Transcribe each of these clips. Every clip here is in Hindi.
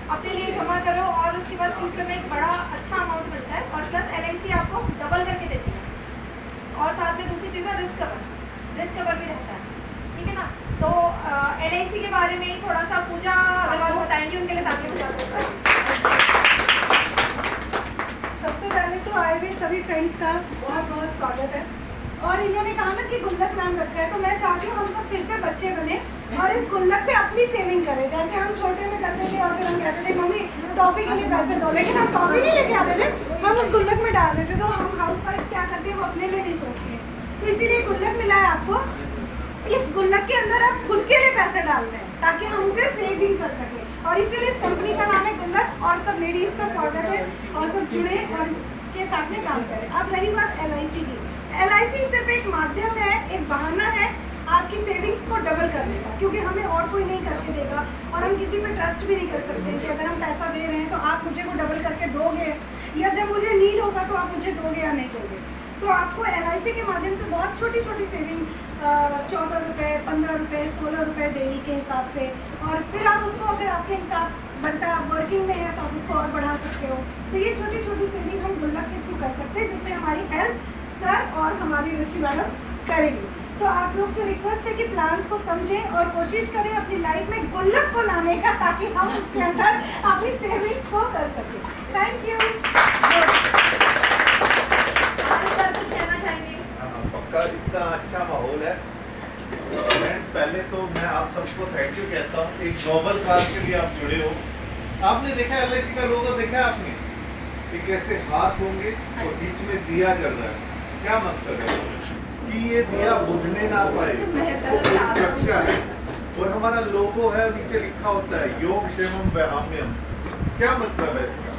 अपने लिए जमा करो और उसके बाद फ्यूचर में एक बड़ा अच्छा अमाउंट मिलता है। और प्लस LIC आपको डबल करके देती है। और साथ में दूसरी चीज़ है रिस्क कवर भी रहता है, ठीक है ना। तो LIC के बारे में थोड़ा सा पूजा अग्रवाल बताएंगे, उनके लिए ताकि सबसे पहले तो आए हुए सभी फ्रेंड्स का बहुत बहुत स्वागत है। और इन्होंने कहा ना कि गुल्लक नाम रखा है, तो मैं चाहती हूँ हम सब फिर से बच्चे बने और इस गुल्लक पे अपनी सेविंग करें, जैसे हम छोटे में करते थे। और फिर हम कहते थे मम्मी टॉफी के लिए पैसे दो, लेकिन हम टॉफी नहीं लेके आते थे, हम उस गुल्लक में डाल देते। तो हम हाउस वाइफ क्या करते हैं, वो अपने लिए नहीं सोचते। तो इसीलिए गुल्लक मिला है आपको। इस गुल्लक के अंदर आप खुद के लिए पैसे डाल दें ताकि हम उसे सेविंग कर सकें, और इसीलिए इस कंपनी का नाम है गुल्लक। और सब लेडीज का स्वागत है और सब जुड़े और इसके साथ में काम करें। अब रही बात LIC की, LIC सिर्फ एक माध्यम है, एक बहाना है आपकी सेविंग्स को डबल करने का, क्योंकि हमें और कोई नहीं करके देगा और हम किसी पे ट्रस्ट भी नहीं कर सकते कि अगर हम पैसा दे रहे हैं तो आप मुझे वो डबल करके दोगे, या जब मुझे नीड होगा तो आप मुझे दोगे या नहीं दोगे। तो आपको LIC के माध्यम से बहुत छोटी छोटी सेविंग 14 रुपये, 15 रुपये, 16 रुपये डेली के हिसाब से, और फिर आप उसको अगर आपके हिसाब बनता है, आप वर्किंग में है तो आप उसको और बढ़ा सकते हो। तो ये छोटी छोटी सेविंग हम गुल्लक के थ्रू कर सकते हैं, जिसमें हमारी हेल्प सर और हमारी रुचि मैडम करेंगे। तो आप लोग से रिक्वेस्ट है कि प्लान्स को समझें और कोशिश करें अपनी लाइफ में गुल्लक को लाने का, ताकि हम उसके अंदर अपनी सेविंग्स को कर सकें। Thank you. सर कुछ कहना चाहेंगे? पक्का इतना अच्छा माहौल है। फ्रेंड्स, पहले तो मैं आप सबको थैंक यू कहता हूँ, एक ग्लोबल काज के लिए आप जुड़े हो। आपने देखा LIC का लोगो देखा है आपने, कि कैसे हाथ होंगे और बीच में दिया जल रहा है। क्या मकसद है कि ये दिया बुझने ना पाए, सुरक्षा है। और हमारा लोगो है, नीचे लिखा होता है योग क्षेमम वहाम्यम। क्या मतलब है इसका?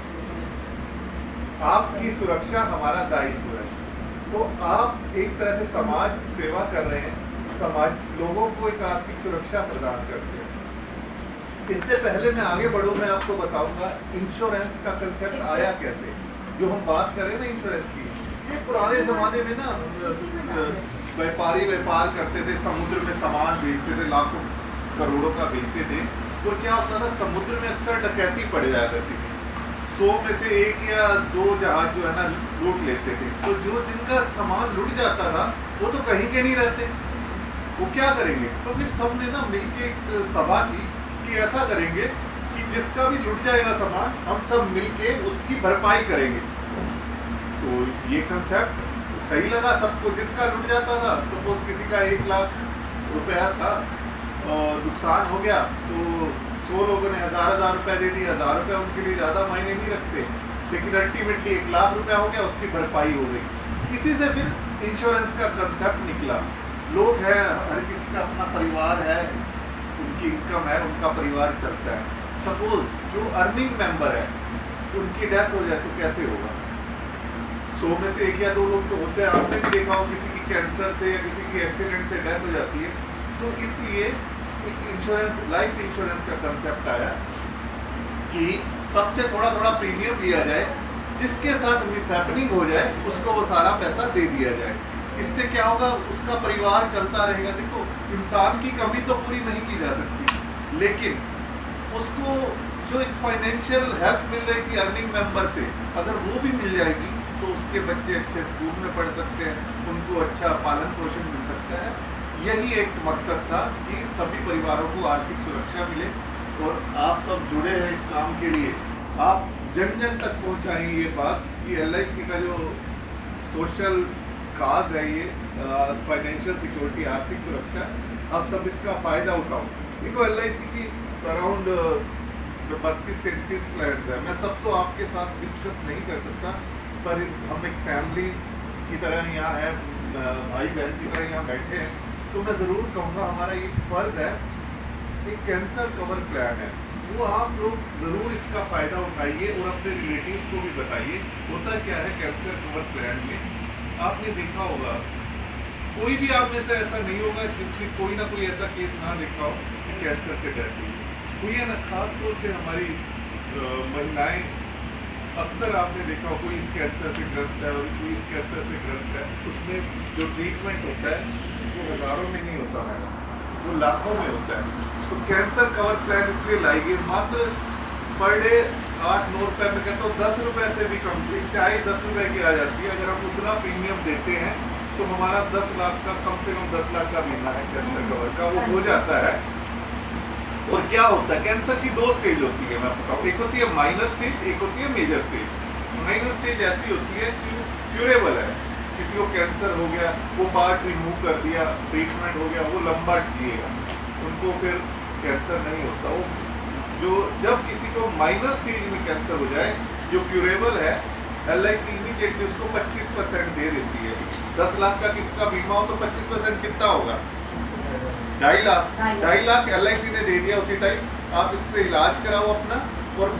आपकी सुरक्षा हमारा दायित्व है। तो आप एक तरह से समाज सेवा कर रहे हैं, समाज लोगों को एक आर्थिक सुरक्षा प्रदान करते हैं। इससे पहले मैं आगे बढ़ूं, मैं आपको बताऊंगा इंश्योरेंस का कंसेप्ट आया कैसे। जो हम बात करें ना इंश्योरेंस की, ये पुराने जमाने में ना व्यापारी व्यापार करते थे, समुद्र में सामान बेचते थे, लाखों करोड़ों का बेचते थे। तो क्या होता था, समुद्र में अक्सर डकैती पड़ जाया करती थी। 100 में से 1 या 2 जहाज जो है ना लूट लेते थे। तो जो जिनका सामान लूट जाता था वो तो कहीं के नहीं रहते, वो क्या करेंगे? तो फिर सबने ना मिलके एक सभा की कि ऐसा करेंगे कि जिसका भी लूट जाएगा सामान, हम सब मिलके उसकी भरपाई करेंगे। तो ये कंसेप्ट सही लगा सबको। जिसका लूट जाता था, सपोज किसी का 1 लाख रुपया था और नुकसान हो गया, तो 100 लोगों ने 1000 रुपये दे दिए। 1000 रुपये उनके लिए ज़्यादा मायने नहीं रखते, लेकिन अल्टीमेटली 1 लाख रुपया हो गया, उसकी भरपाई हो गई। इसी से फिर इंश्योरेंस का कंसेप्ट निकला। लोग हैं, हर किसी का अपना परिवार है, उनकी इनकम है, उनका परिवार चलता है। सपोज जो अर्निंग मेंबर है उनकी डेथ हो जाए तो कैसे होगा? 100 में से 1 या 2 लोग तो होते हैं। आपने भी देखा हो किसी की कैंसर से या किसी की एक्सीडेंट से डेथ हो जाती है। तो इसलिए एक इंश्योरेंस, लाइफ इंश्योरेंस का कंसेप्ट आया कि सबसे थोड़ा थोड़ा प्रीमियम लिया जाए, जिसके साथ मिसहैपनिंग हो जाए उसको वो सारा पैसा दे दिया जाए। इससे क्या होगा, उसका परिवार चलता रहेगा। देखो, इंसान की कमी तो पूरी नहीं की जा सकती, लेकिन उसको जो एक फाइनेंशियल हेल्प मिल रही थी अर्निंग मेंबर से, अगर वो भी मिल जाएगी तो उसके बच्चे अच्छे स्कूल में पढ़ सकते हैं, उनको अच्छा पालन पोषण मिल सकता है। यही एक मकसद था कि सभी परिवारों को आर्थिक सुरक्षा मिले। और आप सब जुड़े हैं इस काम के लिए। आप जन जन तक पहुंचाएं ये बात कि LIC का जो सोशल काज है, ये फाइनेंशियल सिक्योरिटी, आर्थिक सुरक्षा, आप सब इसका फ़ायदा उठाओ। देखो, LIC की अराउंड 32-33 प्लान्स है। मैं सब तो आपके साथ डिस्कस नहीं कर सकता, पर हम एक फैमिली की तरह यहाँ है, भाई बहन की तरह यहाँ बैठे हैं। तो मैं ज़रूर कहूँगा, हमारा ये फ़र्ज़ है, एक कैंसर कवर प्लान है, वो आप लोग ज़रूर इसका फ़ायदा उठाइए और अपने रिलेटिव्स को भी बताइए। होता क्या है कैंसर कवर प्लान में, आपने देखा होगा, कोई भी आप में से ऐसा नहीं होगा जिसमें कोई ना कोई ऐसा केस ना लिखा हो कि कैंसर से डेथ हुई। हुई है ना, खासतौर से हमारी महिलाएं, अक्सर आपने देखा हो कोई इस कैंसर से ग्रस्त है और कोई इस कैंसर से ग्रस्त है। उसमें जो ट्रीटमेंट होता है वो हज़ारों में नहीं होता है, वो लाखों में होता है। तो कैंसर कवर प्लान इसलिए लाई गई, मात्र पर डे 8-9 रुपए में कहते हो 10 रुपए से भी कम, चाहे 10 रुपए की आ जाती है। अगर हम उतना प्रीमियम देते हैं तो हमारा 10 लाख का, कम से कम 10 लाख का बीमा है कैंसर कवर का, वो हो जाता है। और क्या होता है, कैंसर की 2 स्टेज होती है, मैं बताऊँ। एक होती है माइनर स्टेज, एक होती है मेजर स्टेज। माइनर स्टेज ऐसी होती है कि क्यूरेबल है, किसी को कैंसर हो गया, वो पार्ट रिमूव कर दिया, ट्रीटमेंट हो गया, वो लंबा जिएगा, उनको फिर कैंसर नहीं होता। वो जो जब किसी को माइनर स्टेज में कैंसर हो जाए जो क्यूरेबल है, LIC इमीडिएटली उसको 25% दे देती है। 10 लाख का किसी का बीमा हो तो 25% कितना होगा? 2.5 लाख। 2.5 लाख LIC ने दे दिया उसी टाइम। आप इससे इलाज कराओ अपना, और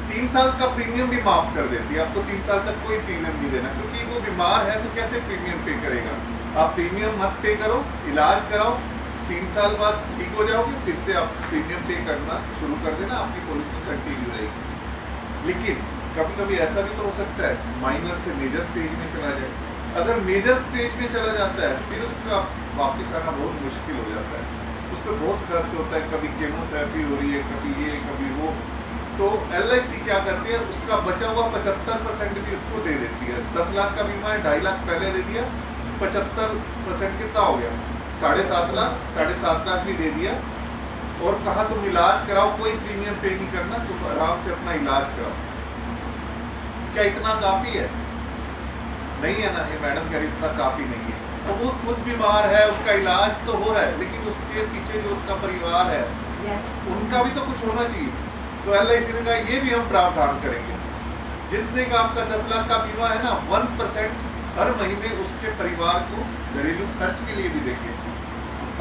3 साल का प्रीमियम भी माफ कर देती है। आपको 3 साल तक कोई प्रीमियम नहीं देना, क्योंकि वो बीमार है तो कैसे प्रीमियम पे करेगा। आप प्रीमियम मत पे करो, इलाज कराओ, 3 साल बाद ठीक हो जाओगे, फिर से आप प्रीमियम पे करना शुरू कर देना, आपकी पॉलिसी कंटिन्यू रहेगी। लेकिन कभी कभी ऐसा भी तो हो सकता है माइनर से मेजर स्टेज में चला जाए। अगर मेजर स्टेज में चला जाता है फिर उसका वापस आना बहुत मुश्किल हो जाता है, उस पर बहुत खर्च होता है, कभी केमोथेरेपी हो रही है, कभी ये कभी वो। तो LIC क्या करती है, उसका बचा हुआ 75% भी उसको दे देती है। 10 लाख का बीमा है, 2.5 लाख पहले दे दिया, 75% कितना हो गया? 7.5 लाख। 7.5 लाख भी दे दिया, और कहा तुम इलाज कराओ, कोई प्रीमियम पे नहीं करना, तुम आराम से अपना इलाज कराओ। क्या इतना काफी है? नहीं है ना। ये मैडम कह रही इतना काफी नहीं है। तो वो खुद बीमार है, उसका इलाज तो हो रहा है, लेकिन उसके पीछे जो उसका परिवार है, उनका भी तो कुछ होना चाहिए। तो LIC ने कहा ये भी हम प्रावधान करेंगे। जितने का आपका 10 लाख का बीमा है ना, 1% हर महीने उसके परिवार को घरेलू खर्च के लिए भी देंगे।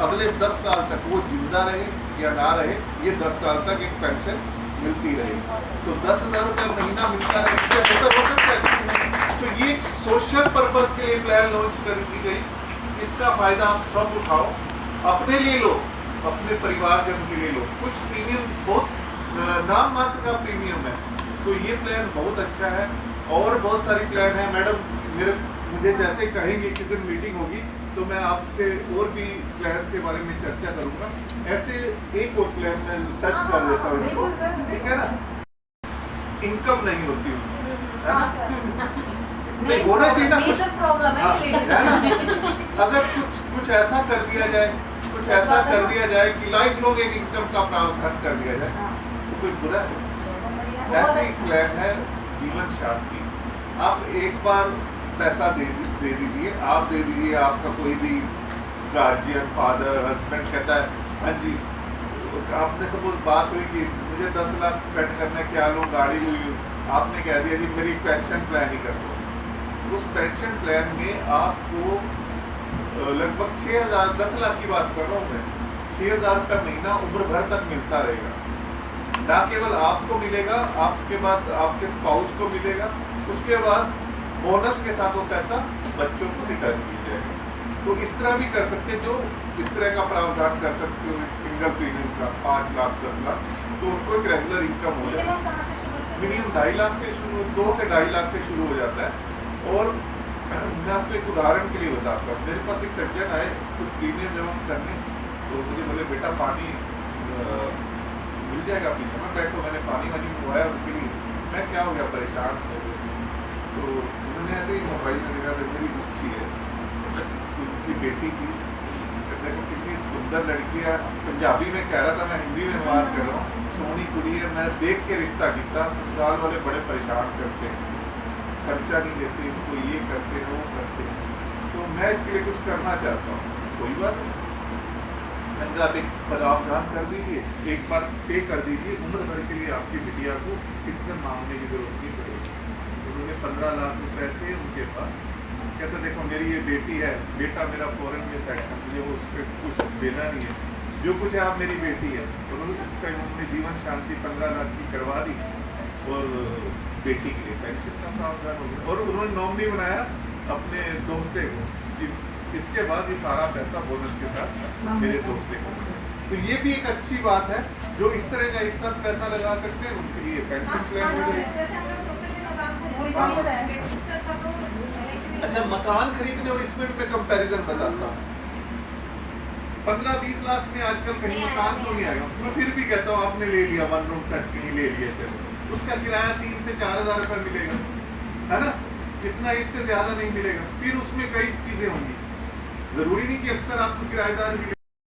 अगले 10 साल तक वो जिंदा रहे या ना रहे, ये 10 साल तक एक पेंशन मिलती रहेगी। तो 10,000 रुपये महीना मिलता है, इससे बेहतर हो सकता है। तो ये एक सोशल पर्पस के लिए प्लान लॉन्च कर दी गई। इसका फायदा आप सब उठाओ, अपने लिए लो, अपने परिवार जन के लिए लो। कुछ प्रीमियम बहुत नाम मात्र का प्रीमियम है, तो ये प्लान बहुत अच्छा है। और बहुत सारी प्लान है मैडम, मुझे जैसे कहेंगे किस दिन मीटिंग होगी तो मैं आपसे और भी प्लान्स के बारे में चर्चा करूंगा। ऐसे एक और प्लान मैं टच कर देता हूँ, ठीक है ना। इनकम नहीं होती है ना, नहीं होना चाहिए ना कुछ प्रॉब्लम है ना। अगर कुछ ऐसा कर दिया जाए, कुछ ऐसा कर दिया जाए कि लाइफ लॉन्ग एक इनकम का प्रावधान कर दिया जाए, तो कोई बुरा है? ऐसे एक प्लान है जीवन साथी। आप एक बार पैसा दे दीजिए, आप दे दीजिए, आपका कोई भी गार्जियन, फादर, हस्बैंड कहता है हाँ जी, आपने सपोज बात हुई कि मुझे 10 लाख स्पेंड करना है, क्या लूँ, गाड़ी हुई, आपने कह दिया जी मेरी पेंशन प्लान ही कर दो। उस पेंशन प्लान में आपको लगभग 6,000, 10 लाख की बात कर रहा हूँ मैं, 6,000 रुपये महीना उम्र भर तक मिलता रहेगा। ना केवल आपको मिलेगा, आपके बाद आपके स्पाउस को मिलेगा, उसके बाद बोनस के साथ वो पैसा बच्चों को रिटर्न मिल जाएगा। तो इस तरह भी कर सकते, जो इस तरह का प्रावधान कर सकते हो सिंगल प्रीमियम का 5 लाख 10 लाख, तो उनको एक रेगुलर इनकम हो जाए। मिनिमम 2.5 लाख से शुरू, 2 से 2.5 लाख से शुरू हो जाता है। और मैं आपको एक उदाहरण के लिए बताता हूँ। मेरे पास एक सज्जन आए कुछ प्रीमियम जमा करने, तो मुझे बोले बेटा पानी मिल जाएगा पीने में, बैठो। मैंने पानी वानी मंगवाया उनके लिए, मैं क्या हो गया, परेशान हो गया। तो उन्होंने ऐसे ही मोबाइल में देखा था, मेरी बच्ची है, उनकी बेटी की, देखो कितनी सुंदर लड़की है, पंजाबी में कह रहा था, मैं हिंदी में बात कर रहा हूँ, सोनी कुड़ी है। मैं देख के रिश्ता किया। ससुराल वाले बड़े परेशान करते हैं, खर्चा नहीं देते, इसको ये करते हैं वो करते हैं। तो मैं इसके लिए कुछ करना चाहता हूँ, कोई बात नहीं, मैंने आप एक प्रावधान कर दीजिए, एक बार पे कर दीजिए, उम्र भर के लिए आपकी बिटिया को किसी से मांगने की जरूरत नहीं पड़ेगी। उन्होंने 15 लाख रुपए थे उनके पास। कहते देखो मेरी ये बेटी है, बेटा मेरा फॉरेन में सेट है, मुझे वो उससे कुछ देना नहीं है, जो कुछ है आप मेरी बेटी है। उन्होंने जीवन शांति 15 लाख की करवा दी, और बेटी के लिए पेंशन का प्रावधान हो गया। और उन्होंने नॉमिनी बनाया अपने दोहते को, इसके बाद ये सारा पैसा बोनस के साथ मेरे दोस्ते को। तो ये भी एक अच्छी बात है, जो इस तरह का एक साथ पैसा लगा सकते हैं, उनके लिए पेंशन प्लान हो जाए। अच्छा, मकान खरीदने और इसमें मैं कंपैरिजन बताता हूँ। 15-20 लाख में आजकल कहीं नहीं मकान आएगा, तो नहीं नहीं आएगा। मैं फिर भी कहता हूँ आपने ले लिया 1 रूम सेट कहीं ले लिया, चलो उसका किराया 3 से 4 हज़ार रुपये मिलेगा, है ना, इतना इससे ज्यादा नहीं मिलेगा। फिर उसमें कई चीजें होंगी, जरूरी नहीं कि अक्सर आपको किराएदार मिले।